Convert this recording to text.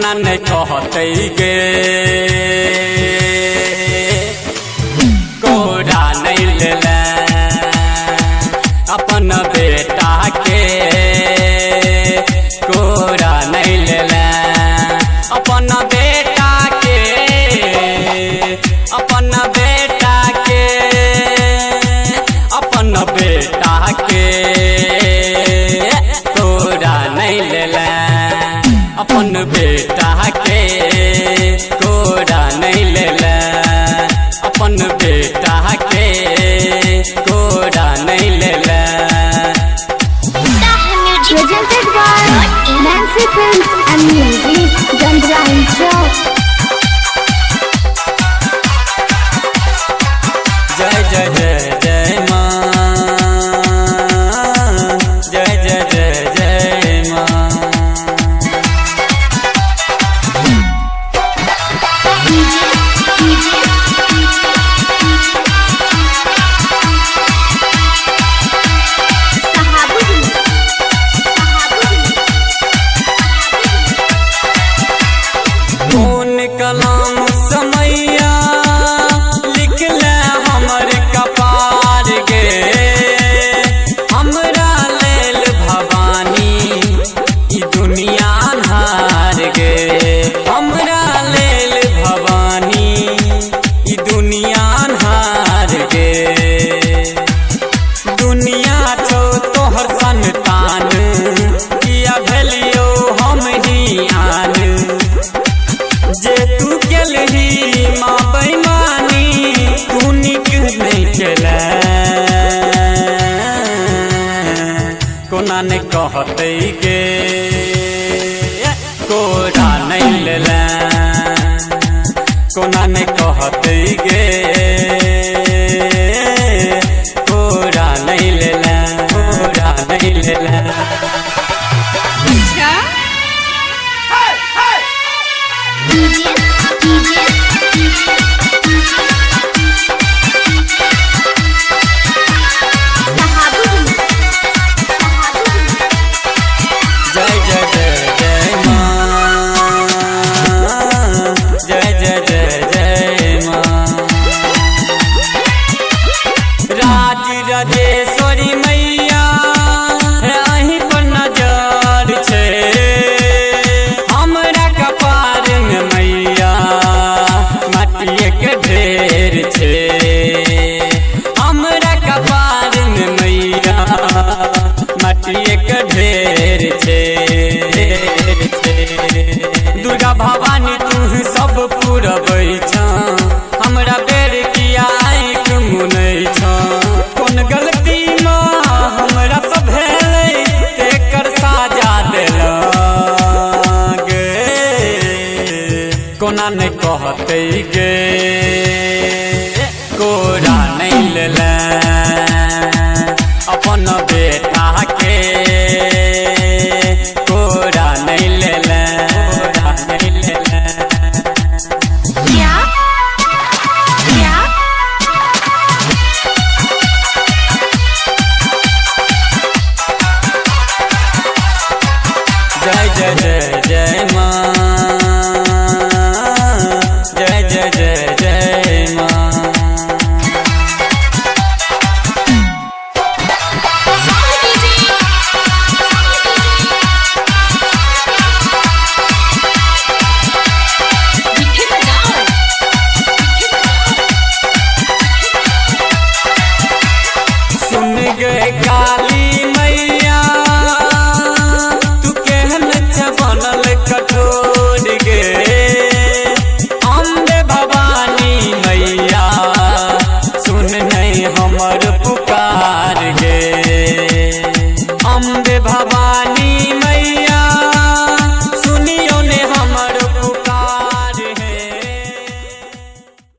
कोना नहीं कहते गे कोरा नहीं ले अपन बेटा के कोरा नहीं ले अपन बेटा के अपन बेटा के अपन बेटा के कोरा नहीं ले अपन बेटा के कोरा नहीं ले अपन बेटा के कोरा नहीं ले Presented by Nancy Films and Music, Gandra Intro. जय जय जय जय माँ जय जय जय जय माँ कौन कलाम समैया लिखले हमर कपार गे हमरा लेल भवानी ई दुनिया हार गे हमरा लेल भवानी ई दुनिया हार गे दुनिया छो तोहर संतान किया भेलियो हम ही आन जे तू केलही माँ बेईमानी तू निक नहीं केले कोना ने कहते गे कोरा नहीं ले कोना ने कहते गे कोरा नहीं ले कोरा नहीं ले जय जय जय जय माँ जय जय जय जय माँ राज राजेश्वरी मैया अहीं पर नजर छे हमरा कपार में मैया माटिए के ढेर छे हमरा कपार में मैया माटिए के ढेर छे दुर्गा भवानी तू सब पुरबै छ हमरा बेर किया आँख मुनै छ कोन गलती में हमरा सब भेलै तेकर साजा देलक गे कोना नहीं कहते गे कोरा नहीं ले अपन बेटा के कोरा नहीं ले कोरा नहीं ले जय जय जय जय माँ जय जय जय जय माँ सुन गए काली